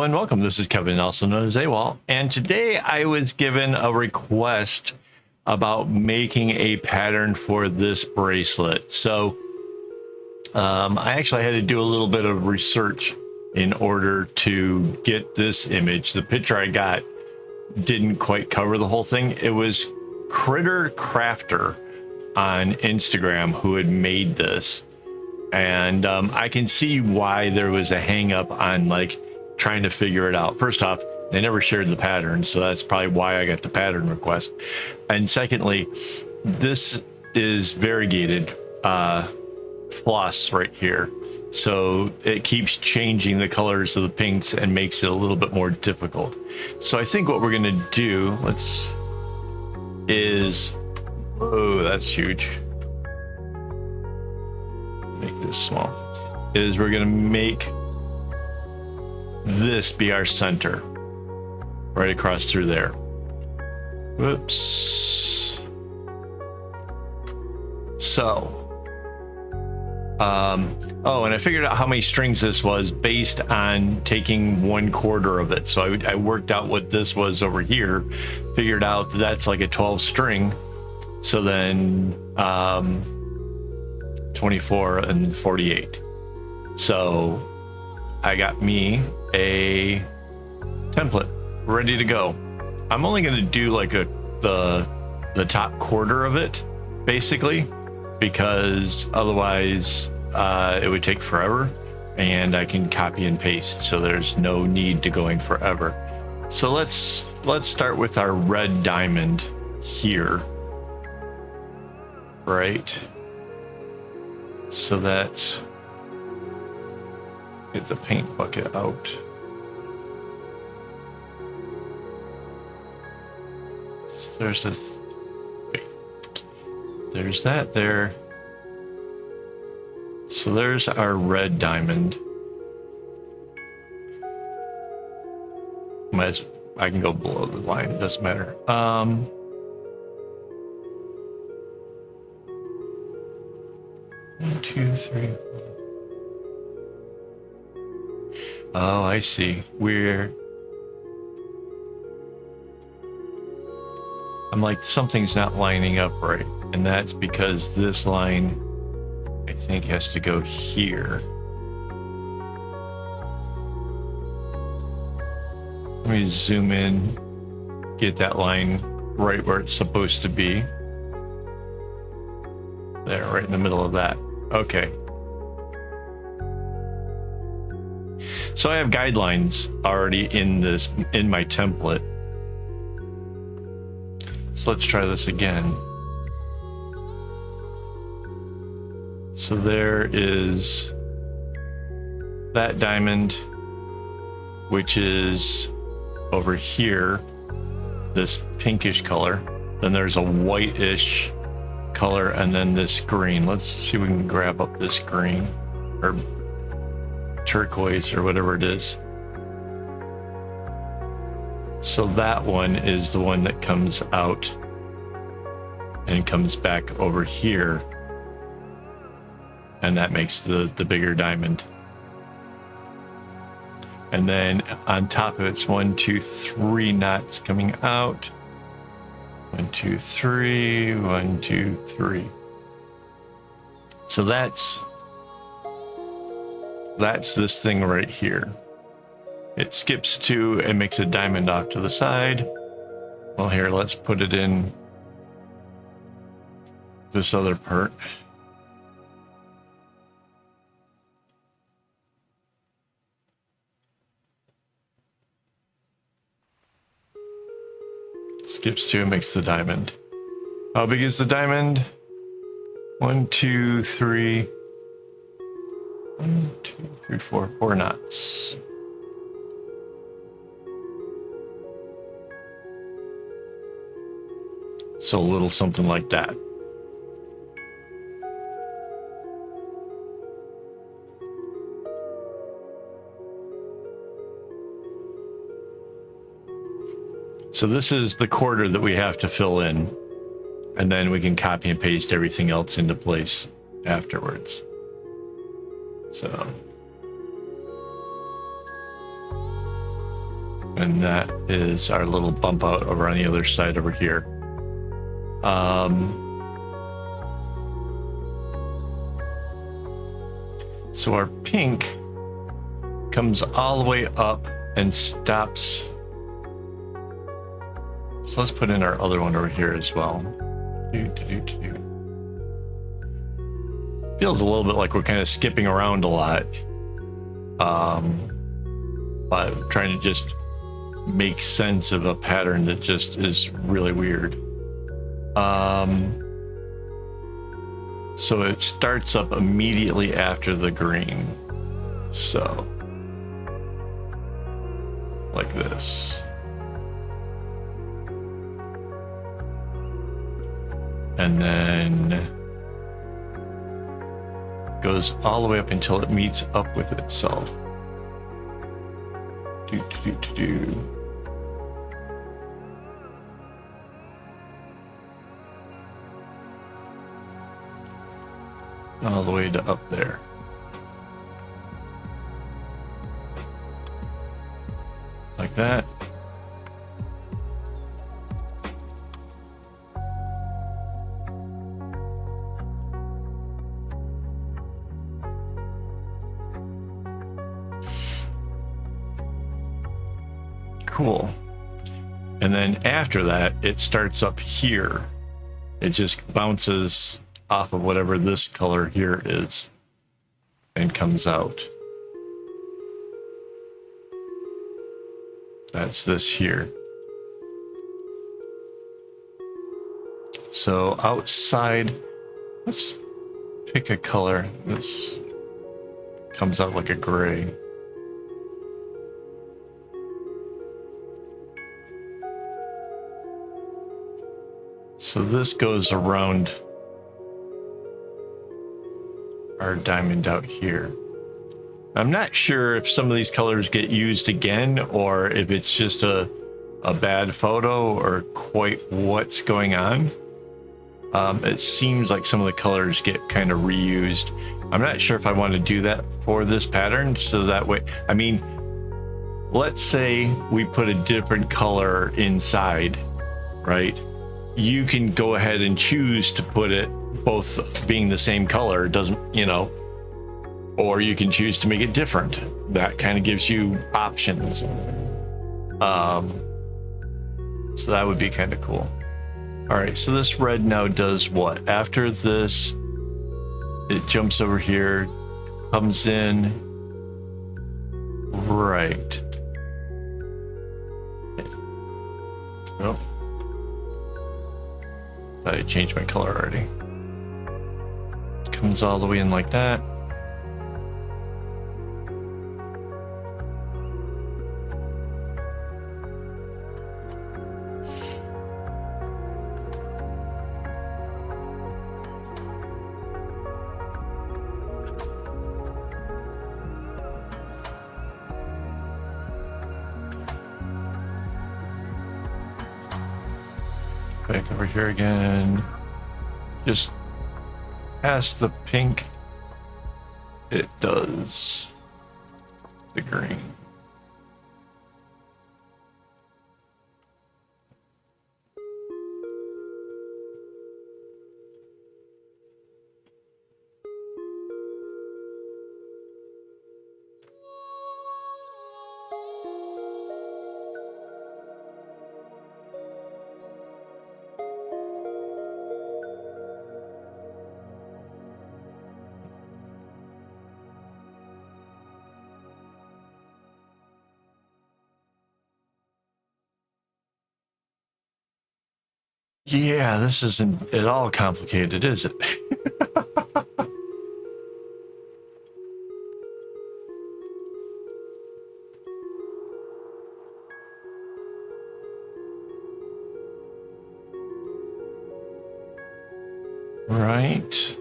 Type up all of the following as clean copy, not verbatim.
and welcome. This is Kevin, also known as AKAAWOL, and today I was given a request about making a pattern for this bracelet. So I actually had to do a little bit of research in order to get this image. The picture I got didn't quite cover the whole thing. It was Critter Crafter on Instagram who had made this. And I can see why there was a hang up on like trying to figure it out. First off, they never shared the pattern, so that's probably why I got the pattern request. And secondly, this is variegated floss right here, so it keeps changing the colors of the pinks and makes it a little bit more difficult. So I think what we're gonna do, oh, that's huge. Make this small. Is we're gonna make this be our center right across through there. Whoops. So oh, and I figured out how many strings this was based on taking 1/4 of it. So I worked out what this was over here, figured out that's like a 12 string. So then 24 and 48. So I got me a template ready to go. I'm only going to do like the top quarter of it basically, because otherwise it would take forever, and I can copy and paste, so there's no need to going forever. So let's start with our red diamond here, right? So that's, get the paint bucket out. So there's this, wait, there's that there. So there's our red diamond. I can go below the line, it doesn't matter. 1, 2, 3. Oh, I see. I'm like, something's not lining up right. And that's because this line, I think, has to go here. Let me zoom in, get that line right where it's supposed to be. There, right in the middle of that. Okay. So I have guidelines already in my template. So let's try this again. So there is that diamond, which is over here, this pinkish color. Then there's a whitish color, and then this green. Let's see if we can grab up this green or turquoise or whatever it is. So that one is the one that comes out and comes back over here, and that makes the bigger diamond. And then on top of it's 1, 2, 3 knots coming out. 1, 2, 3, 1, 2, 3. So that's this thing right here. It skips 2 and makes a diamond off to the side. Well, here, let's put it in this other part. Skips 2 and makes the diamond. How big is the diamond? 1, 2, 3. 1, 2, 3, 4. 4 knots. So a little something like that. So this is the quarter that we have to fill in, and then we can copy and paste everything else into place afterwards. So And that is our little bump out over on the other side over here. So our pink comes all the way up and stops. So let's put in our other one over here as well. Feels a little bit like we're kind of skipping around a lot. But trying to just make sense of a pattern that just is really weird. So it starts up immediately after the green. So, like this. And then goes all the way up until it meets up with itself. All the way to up there. Like that. Cool. And then after that, it starts up here. It just bounces off of whatever this color here is and comes out. That's this here. So outside, let's pick a color. This comes out like a gray. So this goes around our diamond out here. I'm not sure if some of these colors get used again or if it's just a bad photo or quite what's going on. It seems like some of the colors get kind of reused. I'm not sure if I want to do that for this pattern, so that way, I mean, let's say we put a different color inside, right? You can go ahead and choose to put it both being the same color. It doesn't, you know, or you can choose to make it different. That kind of gives you options. So that would be kind of cool. All right, so this red now does what? After this, it jumps over here, comes in, right. Oh. I changed my color already. Comes all the way in like that. Back over here again. Just past the pink, it does the green. Yeah, this isn't at all complicated, is it? Right.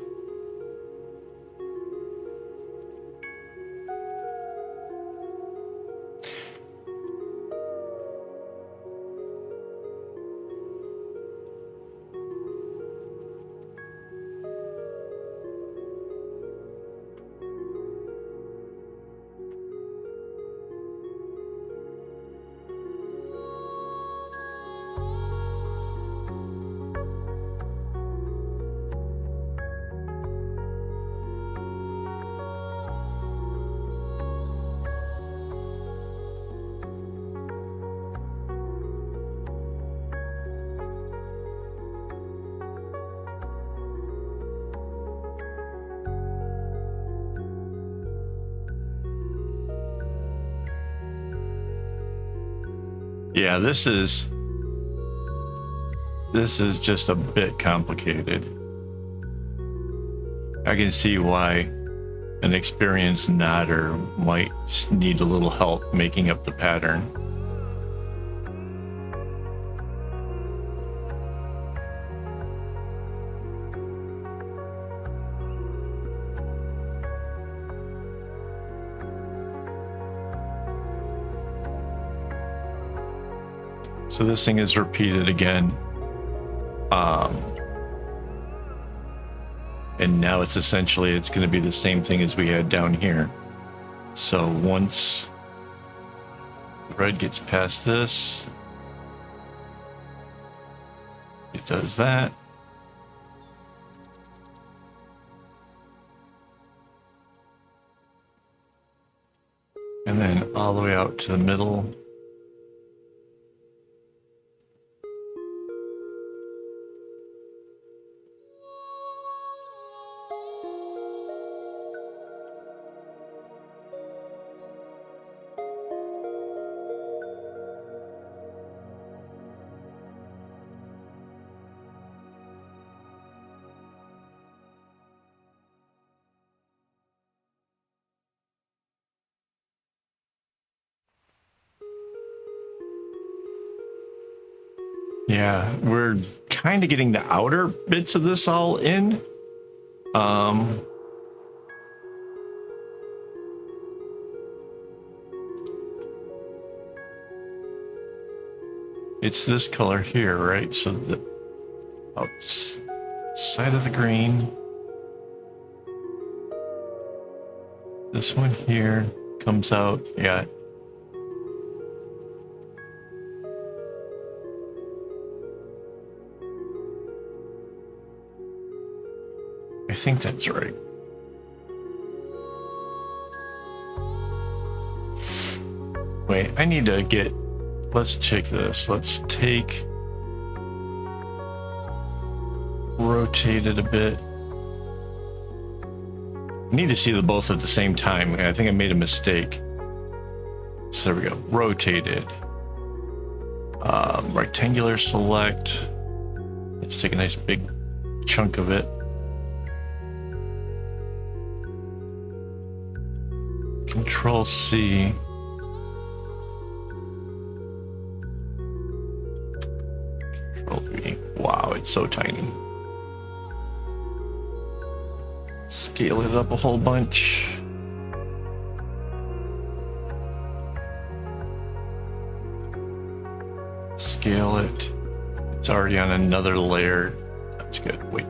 Yeah, this is just a bit complicated. I can see why an experienced nodder might need a little help making up the pattern. So this thing is repeated again. And now it's essentially, it's going to be the same thing as we had down here. So once the red gets past this, it does that. And then all the way out to the middle. Yeah, we're kind of getting the outer bits of this all in. It's this color here, right? So the outside of the green. This one here comes out, yeah. I think that's right. Wait, I need to get, let's check this. Let's rotate it a bit. I need to see the both at the same time. I think I made a mistake. So there we go, rotated. Rectangular select. Let's take a nice big chunk of it. Control C. Control V. Wow, it's so tiny. Scale it up a whole bunch. Scale it. It's already on another layer. That's good. Wait.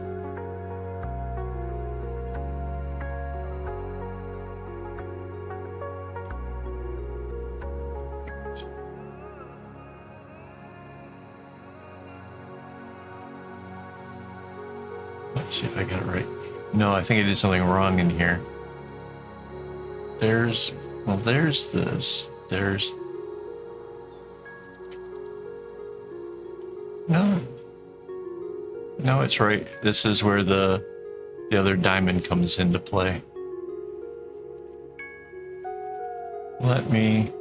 Let's see if I got it right. No, I think I did something wrong in here. There's this. No, it's right. This is where the other diamond comes into play. Let me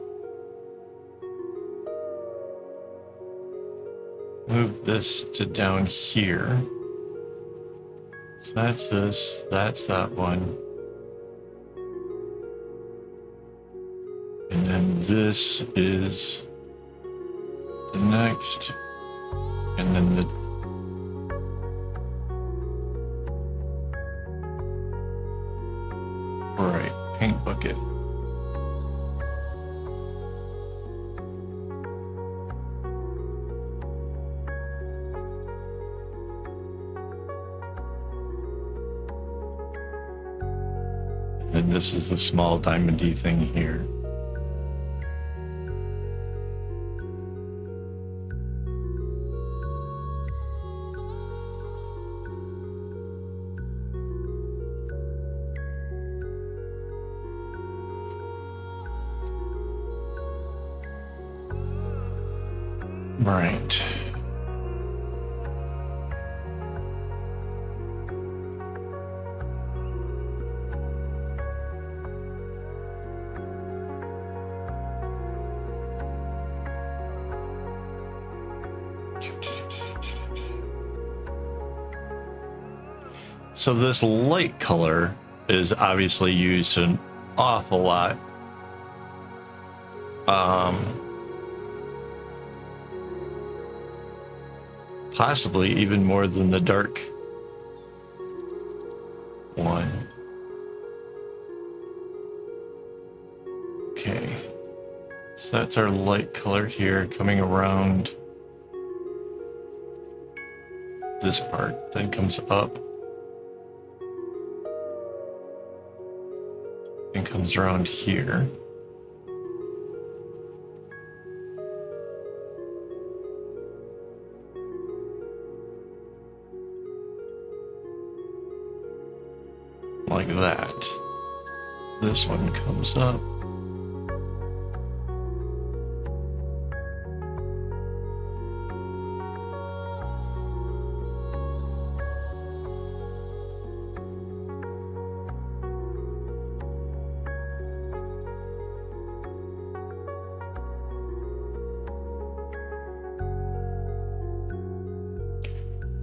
move this to down here. So that's this, that's that one. And then this is the next. And then the right, paint bucket. And this is the small diamondy thing here. Right. So this light color is obviously used an awful lot. Possibly even more than the dark one. Okay, so that's our light color here coming around this part, then comes up and comes around here. Like that. This one comes up.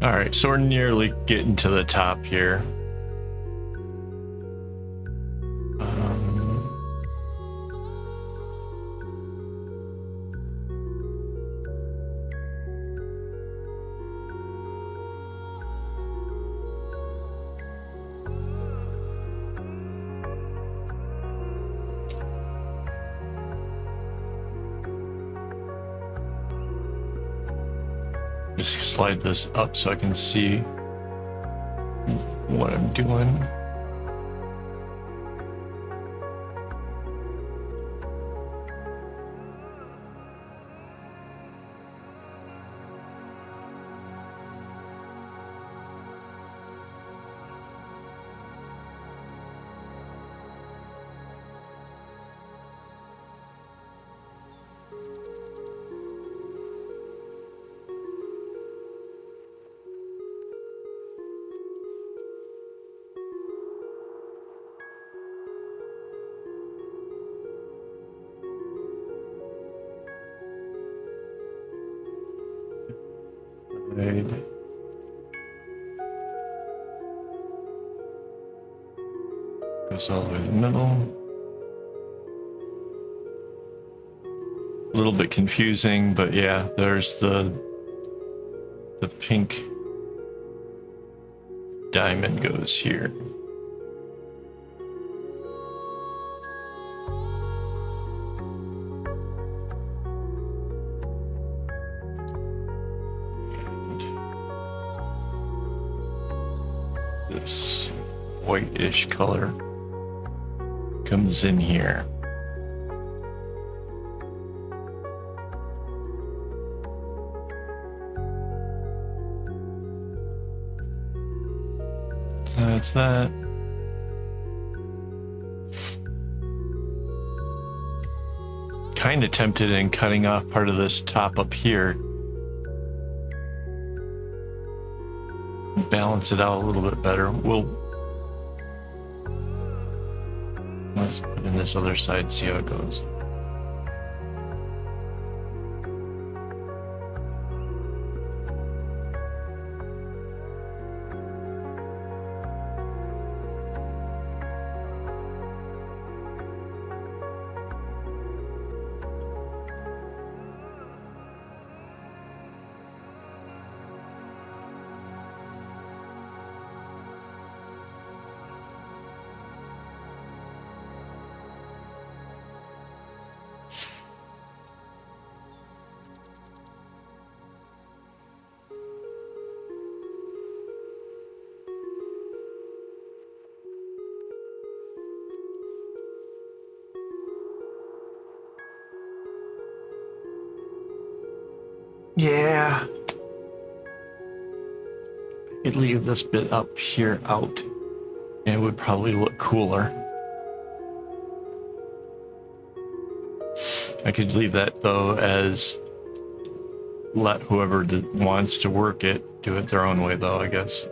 All right, so we're nearly getting to the top here. Just slide this up so I can see what I'm doing. Right. Goes all the way to the middle. A little bit confusing, but yeah, there's the pink diamond goes here. This whitish color comes in here. So that's that. Kind of tempted in cutting off part of this top up here. Balance it out a little bit better. Let's put in this other side, see how it goes. Yeah. I could leave this bit up here out, and it would probably look cooler. I could leave that though as let whoever wants to work it do it their own way though, I guess.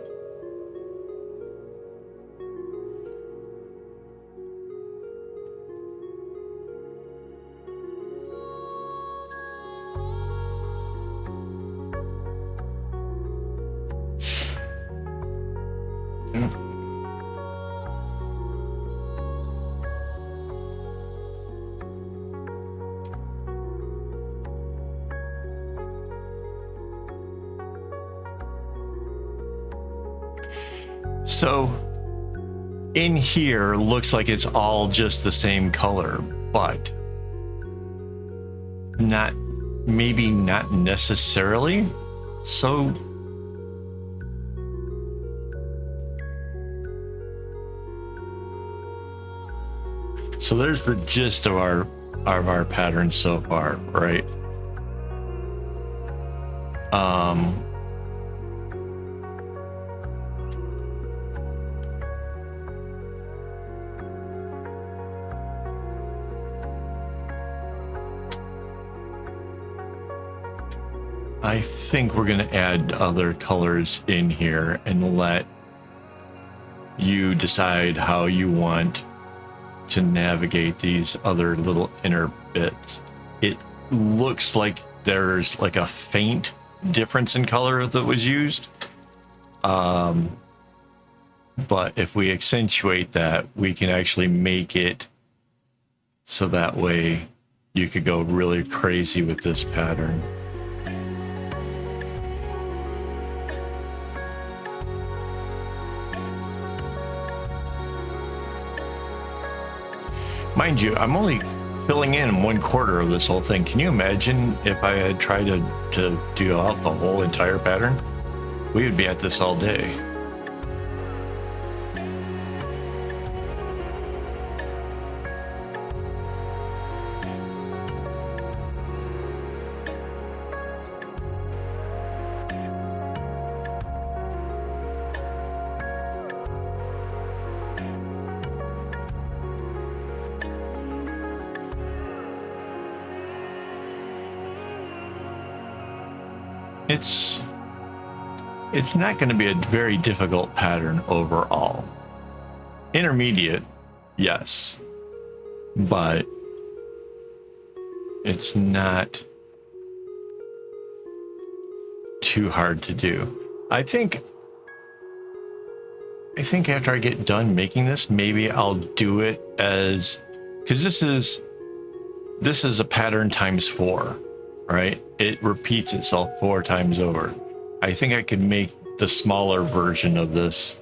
So in here, looks like it's all just the same color, but maybe not necessarily. So there's the gist of our pattern so far, right? I think we're going to add other colors in here and let you decide how you want to navigate these other little inner bits. It looks like there's like a faint difference in color that was used. But if we accentuate that, we can actually make it so that way you could go really crazy with this pattern. Mind you, I'm only filling in 1/4 of this whole thing. Can you imagine if I had tried to do out the whole entire pattern? We would be at this all day. It's not going to be a very difficult pattern overall. Intermediate, yes, but it's not too hard to do. I think after I get done making this, maybe I'll do it as, because this is a pattern times 4, right? It repeats itself 4 times over. I think I could make the smaller version of this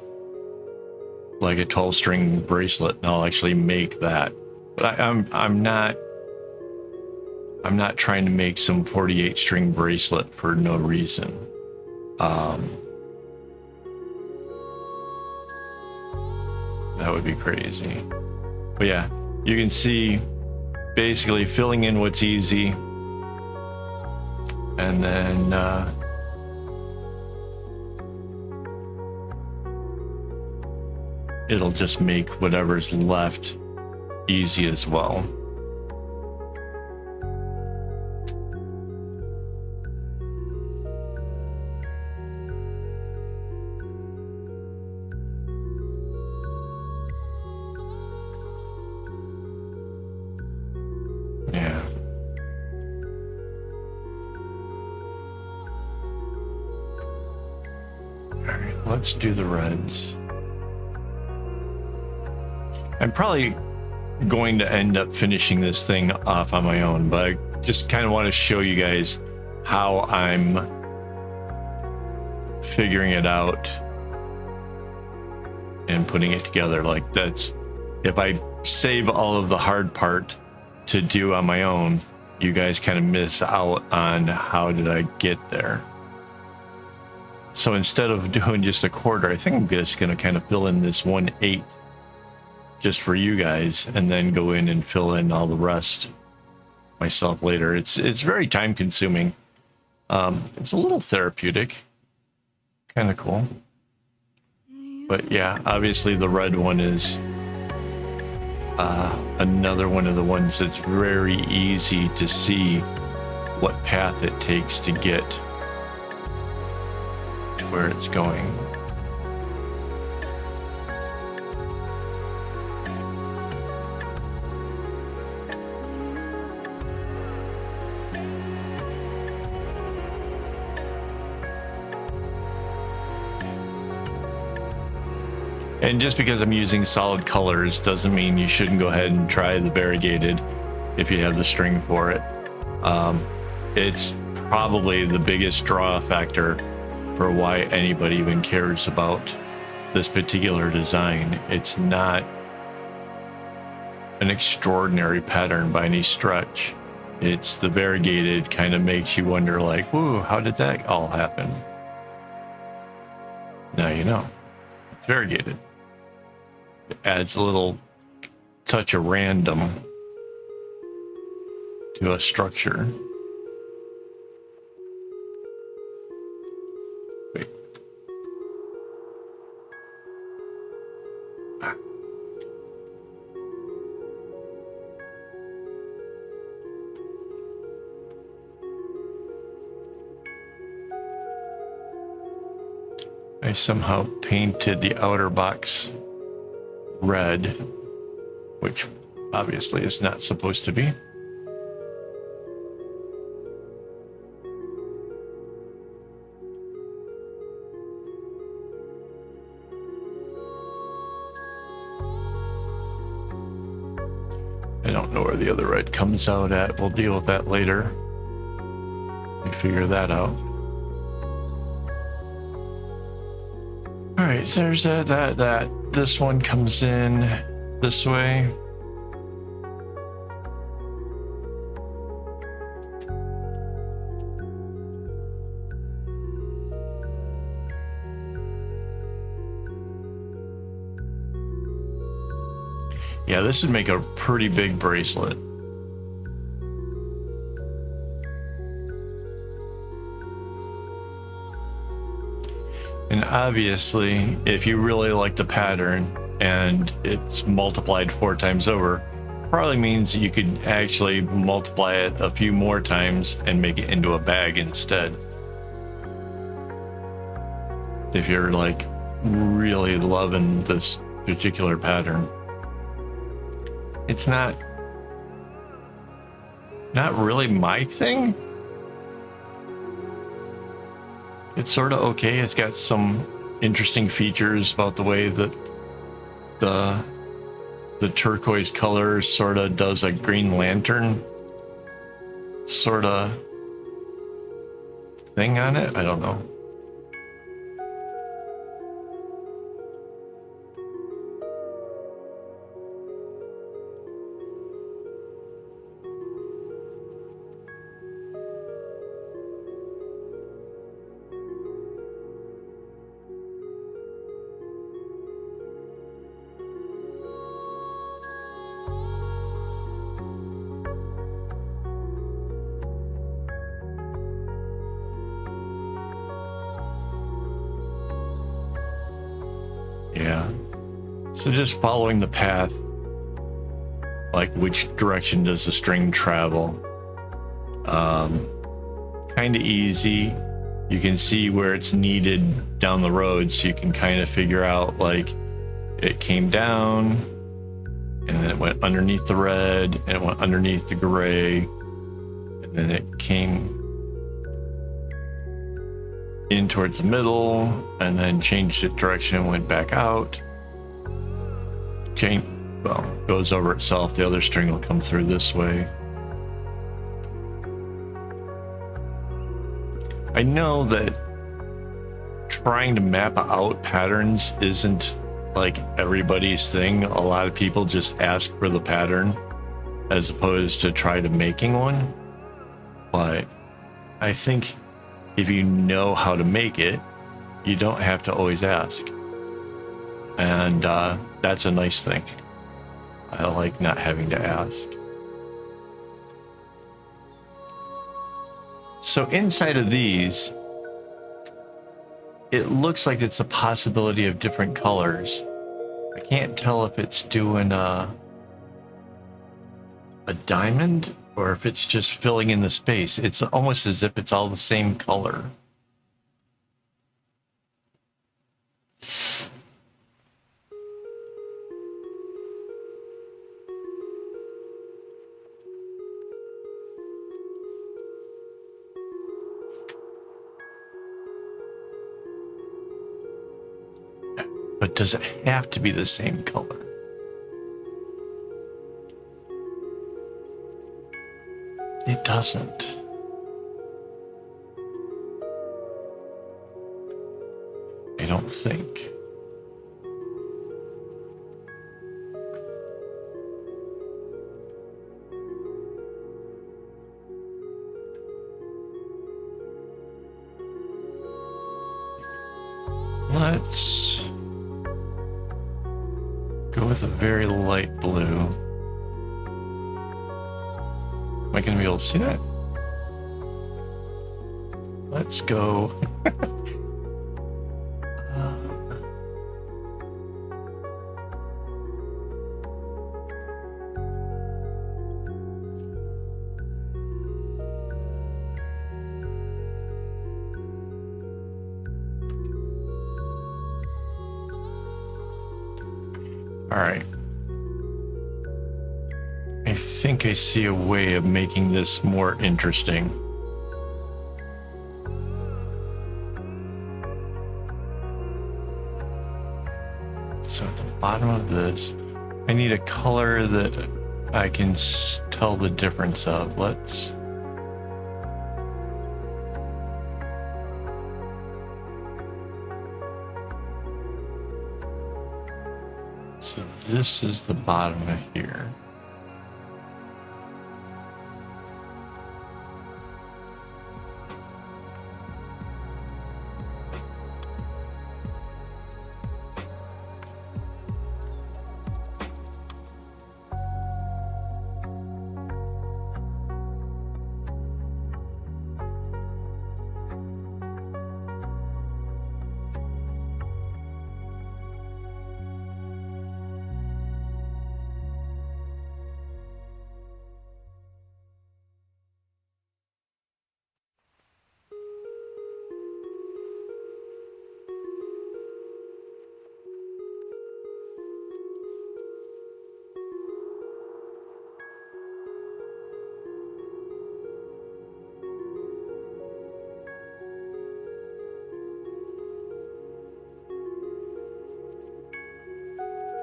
like a 12-string bracelet, and I'll actually make that. But I'm not trying to make some 48-string bracelet for no reason. That would be crazy. But yeah, you can see basically filling in what's easy, and then it'll just make whatever's left easy as well. Yeah. All right, let's do the reds. I'm probably going to end up finishing this thing off on my own, but I just kind of want to show you guys how I'm figuring it out and putting it together. Like, that's, if I save all of the hard part to do on my own, you guys kind of miss out on how did I get there. So instead of doing just a 1/4, I think I'm just going to kind of fill in this 1/8 just for you guys, and then go in and fill in all the rest myself later. It's very time consuming. It's a little therapeutic, kind of cool. But yeah, obviously the red one is another one of the ones that's very easy to see what path it takes to get to where it's going. And just because I'm using solid colors doesn't mean you shouldn't go ahead and try the variegated if you have the string for it. It's probably the biggest draw factor for why anybody even cares about this particular design. It's not an extraordinary pattern by any stretch. It's the variegated kind of makes you wonder, like, whoa, how did that all happen? Now you know. It's variegated. It adds a little touch of random to a structure. Wait. I somehow painted the outer box red, which obviously is not supposed to be. I don't know where the other red comes out at. We'll deal with that later. We figure that out. All right, so there's that. This one comes in this way. Yeah, this would make a pretty big bracelet. And obviously, if you really like the pattern and it's multiplied 4 times over, probably means you could actually multiply it a few more times and make it into a bag instead. If you're like really loving this particular pattern. It's not really my thing. It's sort of okay. It's got some interesting features about the way that the turquoise color sort of does a Green Lantern sort of thing on it. I don't know. Yeah. So just following the path, like which direction does the string travel? Kind of easy. You can see where it's needed down the road, so you can kind of figure out like it came down and then it went underneath the red and it went underneath the gray and then it came in towards the middle and then changed its direction and went back out. Well, goes over itself. The other string will come through this way. I know that trying to map out patterns isn't like everybody's thing. A lot of people just ask for the pattern as opposed to try to making one. But I think if you know how to make it, you don't have to always ask. And that's a nice thing. I like not having to ask. So inside of these, it looks like it's a possibility of different colors. I can't tell if it's doing a diamond or if it's just filling in the space. It's almost as if it's all the same color. But does it have to be the same color? It doesn't. I don't think. Let's go with a very light blue. Am I going to be able to see that? Let's go. All right. I think I see a way of making this more interesting. So at the bottom of this, I need a color that I can tell the difference of. Let's... So this is the bottom of here.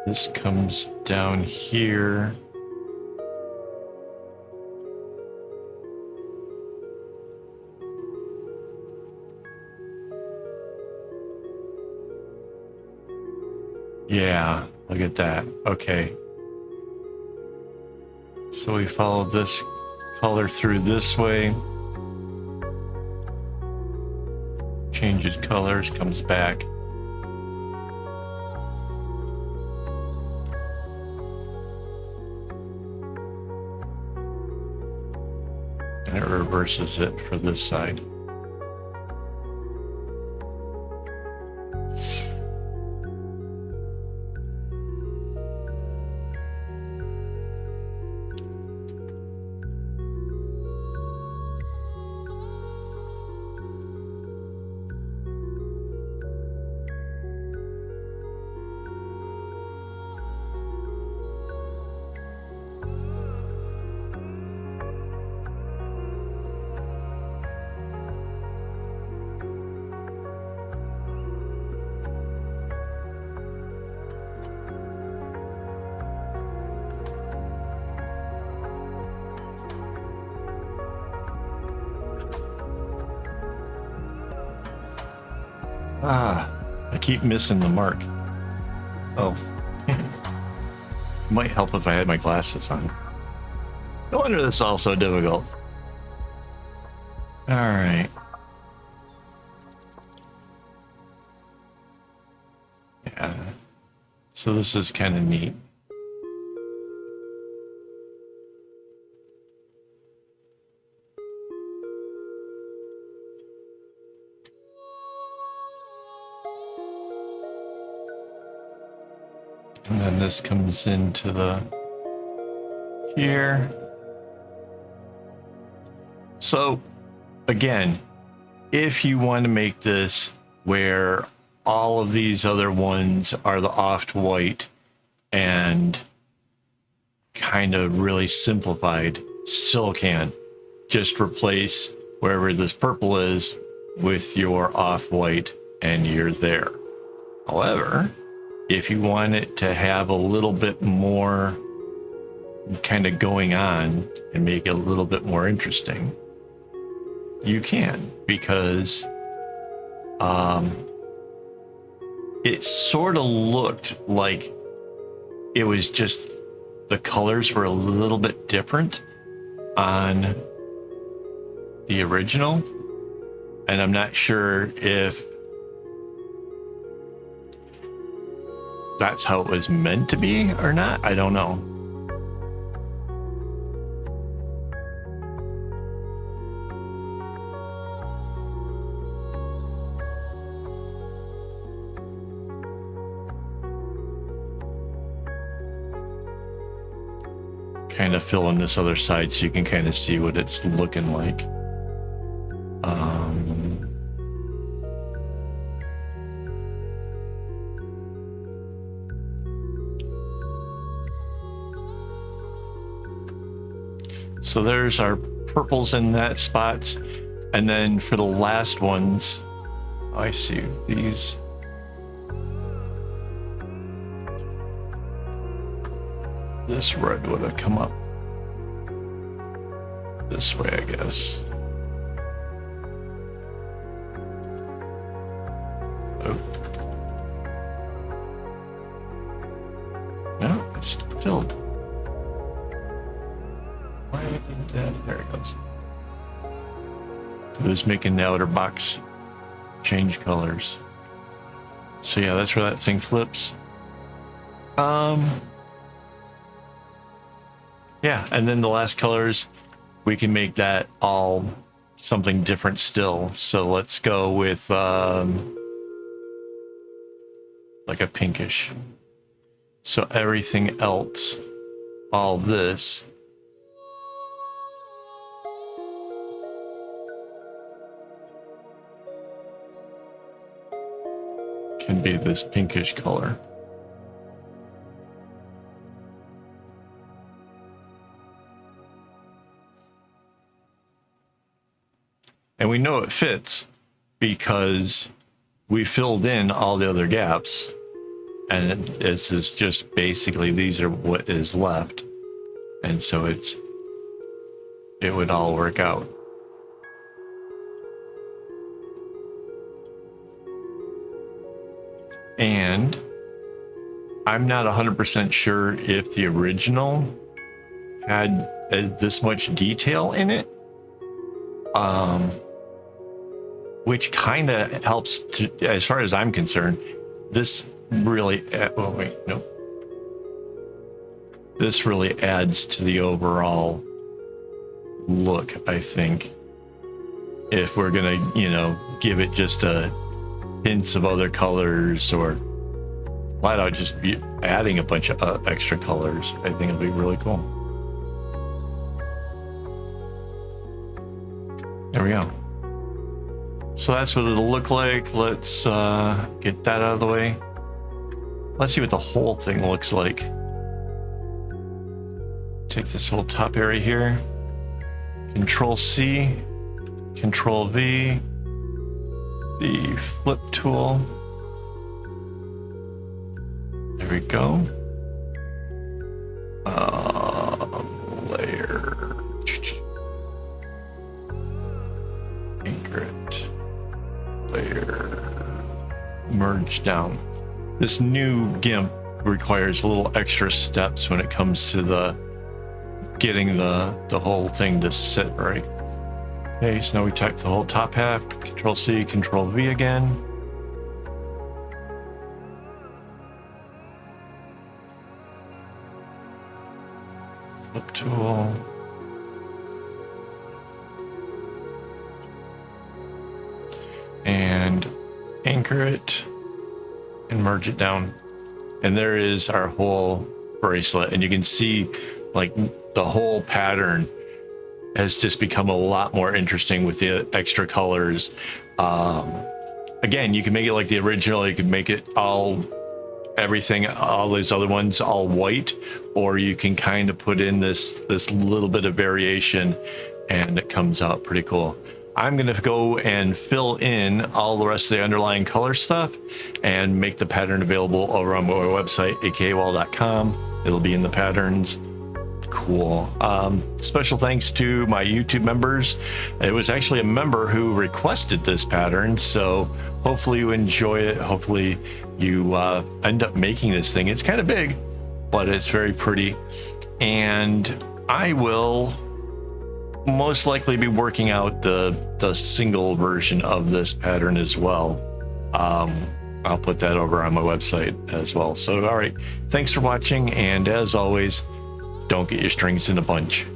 This comes down here. Yeah, look at that. Okay. So we follow this color through this way. Changes colors, comes back. And it reverses it for this side. I keep missing the mark. Oh. Might help if I had my glasses on. No wonder this is all so difficult. Alright. Yeah. So this is kind of neat. And then this comes into the here. So again, if you want to make this where all of these other ones are the off-white and kind of really simplified, still can. Just replace wherever this purple is with your off-white and you're there. However, if you want it to have a little bit more kind of going on and make it a little bit more interesting, you can, because it sort of looked like it was just the colors were a little bit different on the original, and I'm not sure if that's how it was meant to be or not. I don't know. Kind of fill in this other side so you can kind of see what it's looking like. So there's our purples in that spots, and then for the last ones, I see these. This red would have come up this way, I guess. Oh. No, it's still. Why did that? There it goes. It was making the outer box change colors. So yeah, that's where that thing flips. Yeah, and then the last colors, we can make that all something different still. So let's go with like a pinkish. So everything else, all this, can be this pinkish color. And we know it fits because we filled in all the other gaps, and this is just basically, these are what is left. And so it would all work out. And I'm not 100% sure if the original had this much detail in it. Which kind of helps to, as far as I'm concerned, this really, oh wait, no. This really adds to the overall look, I think. If we're gonna, you know, give it just a hints of other colors, or flat out just be adding a bunch of extra colors, I think it'll be really cool. There we go. So that's what it'll look like. Let's get that out of the way. Let's see what the whole thing looks like. Take this whole top area here. Control C, Control V, the flip tool. There we go. Layer. Anchor it. Layer. Merge down. This new GIMP requires a little extra steps when it comes to the getting the whole thing to sit right. Okay, so now we type the whole top half. Control C, Control V again. Flip tool. And anchor it and merge it down. And there is our whole bracelet. And you can see like the whole pattern has just become a lot more interesting with the extra colors. Again, you can make it like the original. You can make it all, everything, all these other ones all white, or you can kind of put in this little bit of variation and it comes out pretty cool. I'm going to go and fill in all the rest of the underlying color stuff and make the pattern available over on my website, AKAAWOL.com. It'll be in the patterns. Cool. Special thanks to my YouTube members. It was actually a member who requested this pattern, so hopefully you enjoy it. Hopefully you end up making this thing. It's kind of big, but it's very pretty. And I will most likely be working out the single version of this pattern as well. I'll put that over on my website as well. So, all right, thanks for watching, and as always, don't get your strings in a bunch.